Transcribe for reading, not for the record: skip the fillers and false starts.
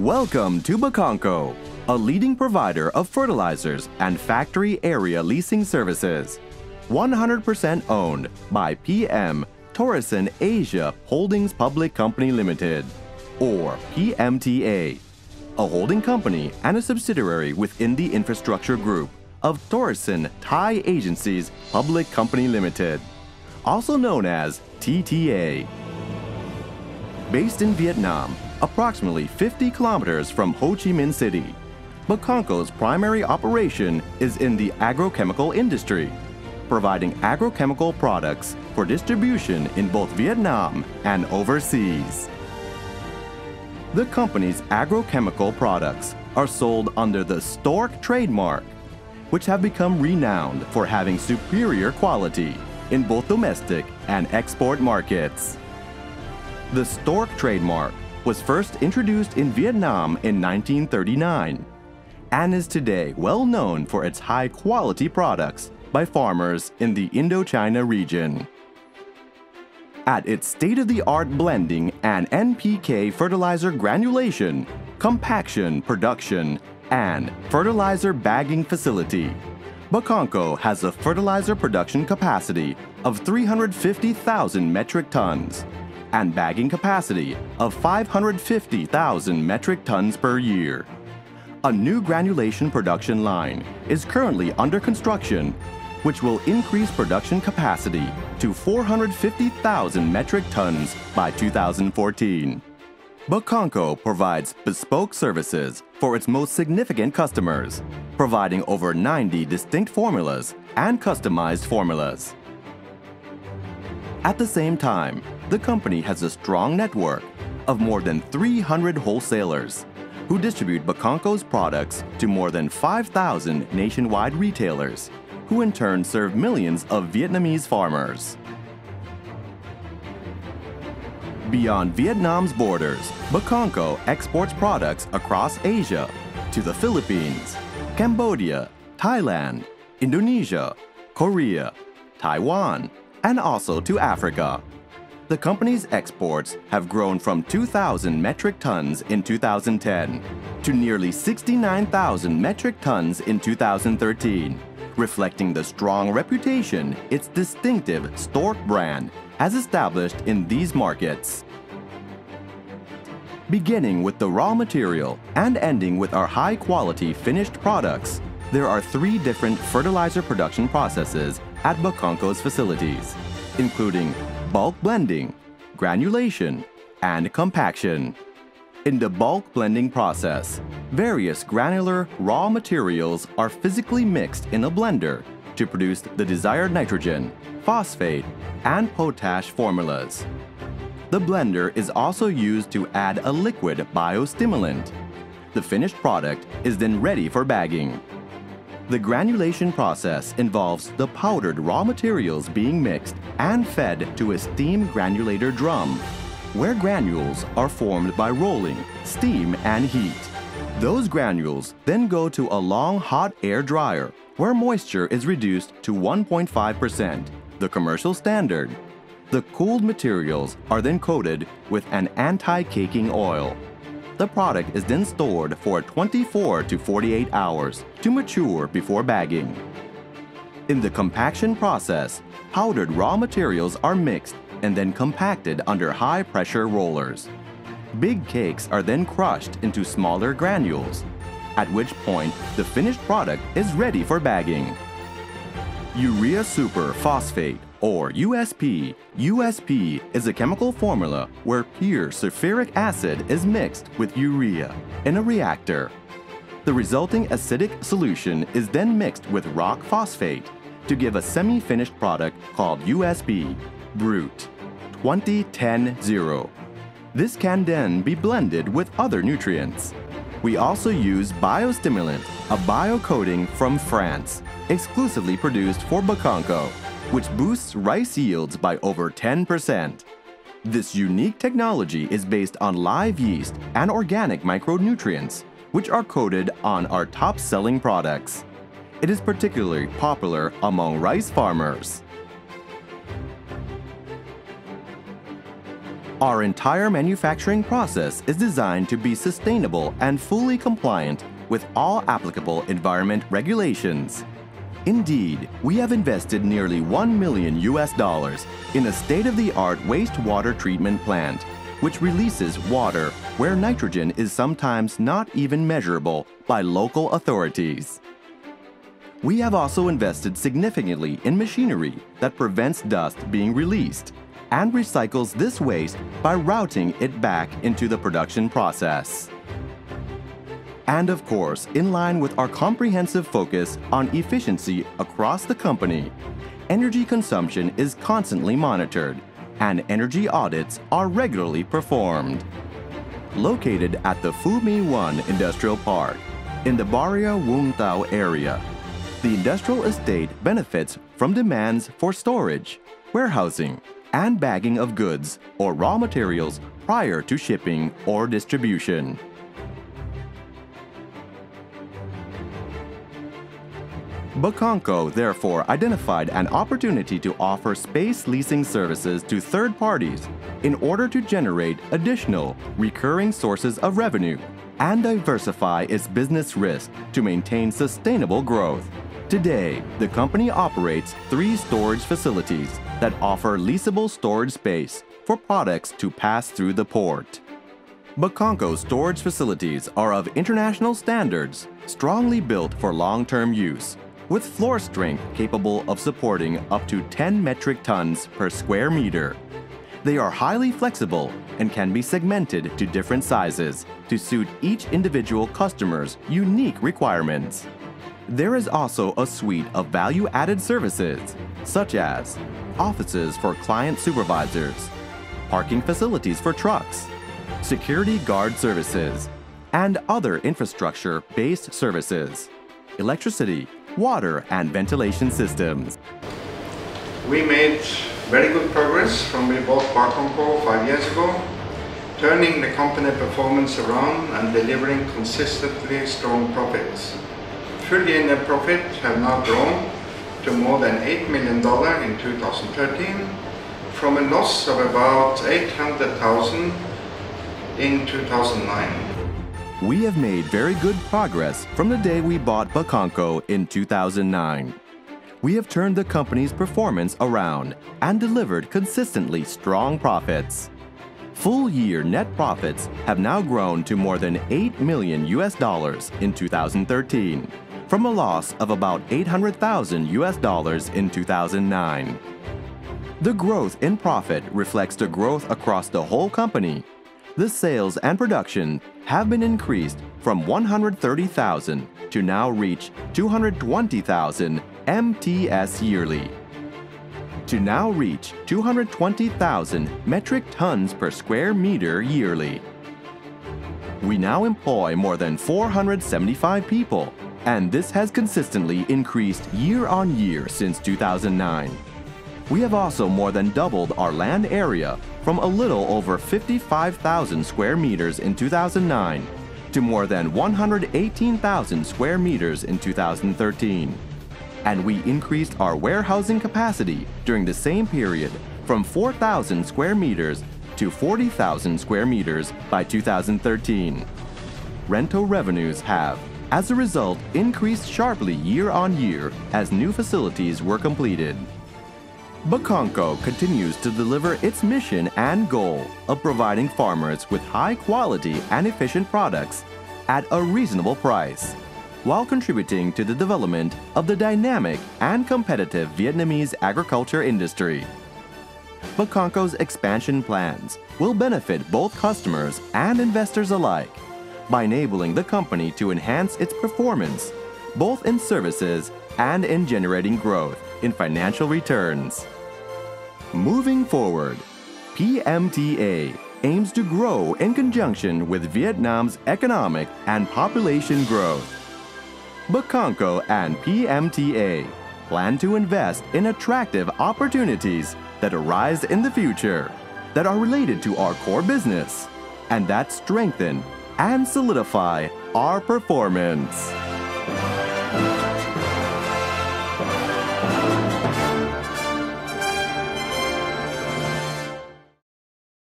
Welcome to Baconco, a leading provider of fertilizers and factory area leasing services. 100% owned by PM Torreson Asia Holdings Public Company Limited, or PMTA, a holding company and a subsidiary within the infrastructure group of Torreson Thai Agencies Public Company Limited, also known as TTA. Based in Vietnam, approximately 50 kilometers from Ho Chi Minh City, Baconco's primary operation is in the agrochemical industry, providing agrochemical products for distribution in both Vietnam and overseas. The company's agrochemical products are sold under the Stork trademark, which have become renowned for having superior quality in both domestic and export markets. The Stork trademark was first introduced in Vietnam in 1939 and is today well known for its high-quality products by farmers in the Indochina region. At its state-of-the-art blending and NPK fertilizer granulation, compaction production, and fertilizer bagging facility, Baconco has a fertilizer production capacity of 350,000 metric tons and bagging capacity of 550,000 metric tons per year. A new granulation production line is currently under construction, which will increase production capacity to 450,000 metric tons by 2014. Baconco provides bespoke services for its most significant customers, providing over 90 distinct formulas and customized formulas. At the same time, the company has a strong network of more than 300 wholesalers who distribute Baconco's products to more than 5,000 nationwide retailers, who in turn serve millions of Vietnamese farmers. Beyond Vietnam's borders, Baconco exports products across Asia to the Philippines, Cambodia, Thailand, Indonesia, Korea, Taiwan, and also to Africa. The company's exports have grown from 2,000 metric tons in 2010 to nearly 69,000 metric tons in 2013, reflecting the strong reputation its distinctive Stork brand has established in these markets. Beginning with the raw material and ending with our high-quality finished products, there are 3 different fertilizer production processes at Baconco's facilities, including bulk blending, granulation, and compaction. In the bulk blending process, various granular raw materials are physically mixed in a blender to produce the desired nitrogen, phosphate, and potash formulas. The blender is also used to add a liquid biostimulant. The finished product is then ready for bagging. The granulation process involves the powdered raw materials being mixed and fed to a steam granulator drum, where granules are formed by rolling, steam, and heat. Those granules then go to a long hot air dryer, where moisture is reduced to 1.5%, the commercial standard. The cooled materials are then coated with an anti-caking oil. The product is then stored for 24 to 48 hours to mature before bagging. In the compaction process, powdered raw materials are mixed and then compacted under high-pressure rollers. Big cakes are then crushed into smaller granules, at which point the finished product is ready for bagging. Urea super phosphate, or USP. USP is a chemical formula where pure sulfuric acid is mixed with urea in a reactor. The resulting acidic solution is then mixed with rock phosphate to give a semi-finished product called USP, Brute 2010-0. This can then be blended with other nutrients. We also use biostimulant, a biocoating from France, exclusively produced for Baconco, which boosts rice yields by over 10%. This unique technology is based on live yeast and organic micronutrients, which are coated on our top-selling products. It is particularly popular among rice farmers. Our entire manufacturing process is designed to be sustainable and fully compliant with all applicable environment regulations. Indeed, we have invested nearly $1 million in a state-of-the-art wastewater treatment plant, which releases water where nitrogen is sometimes not even measurable by local authorities. We have also invested significantly in machinery that prevents dust being released and recycles this waste by routing it back into the production process. And of course, in line with our comprehensive focus on efficiency across the company, energy consumption is constantly monitored and energy audits are regularly performed. Located at the Fumi 1 Industrial Park in the Barrio Wuntao area, the industrial estate benefits from demands for storage, warehousing, and bagging of goods or raw materials prior to shipping or distribution. Baconco therefore identified an opportunity to offer space leasing services to third parties in order to generate additional recurring sources of revenue and diversify its business risk to maintain sustainable growth. Today, the company operates 3 storage facilities that offer leasable storage space for products to pass through the port. Baconco storage facilities are of international standards, strongly built for long-term use, with floor strength capable of supporting up to 10 metric tons per square meter. They are highly flexible and can be segmented to different sizes to suit each individual customer's unique requirements. There is also a suite of value-added services, such as offices for client supervisors, parking facilities for trucks, security guard services, and other infrastructure-based services, electricity, water, and ventilation systems. We made very good progress from we bought Baconco 5 years ago, turning the company performance around and delivering consistently strong profits. Full year net profit have now grown to more than $8 million in 2013 from a loss of about $800,000 in 2009. We have made very good progress from the day we bought Baconco in 2009. We have turned the company's performance around and delivered consistently strong profits. Full-year net profits have now grown to more than $8 million in 2013, from a loss of about $800,000 in 2009. The growth in profit reflects the growth across the whole company. The sales and production have been increased from 130,000 to now reach 220,000 MTS yearly, to now reach 220,000 metric tons per square meter yearly. We now employ more than 475 people, and this has consistently increased year on year since 2009. We have also more than doubled our land area from a little over 55,000 square meters in 2009 to more than 118,000 square meters in 2013. And we increased our warehousing capacity during the same period from 4,000 square meters to 40,000 square meters by 2013. Rental revenues have, as a result, increased sharply year on year as new facilities were completed. Baconco continues to deliver its mission and goal of providing farmers with high quality and efficient products at a reasonable price, while contributing to the development of the dynamic and competitive Vietnamese agriculture industry. Baconco's expansion plans will benefit both customers and investors alike by enabling the company to enhance its performance, both in services and in generating growth in financial returns. Moving forward, PMTA aims to grow in conjunction with Vietnam's economic and population growth. Baconco and PMTA plan to invest in attractive opportunities that arise in the future, that are related to our core business, and that strengthen and solidify our performance.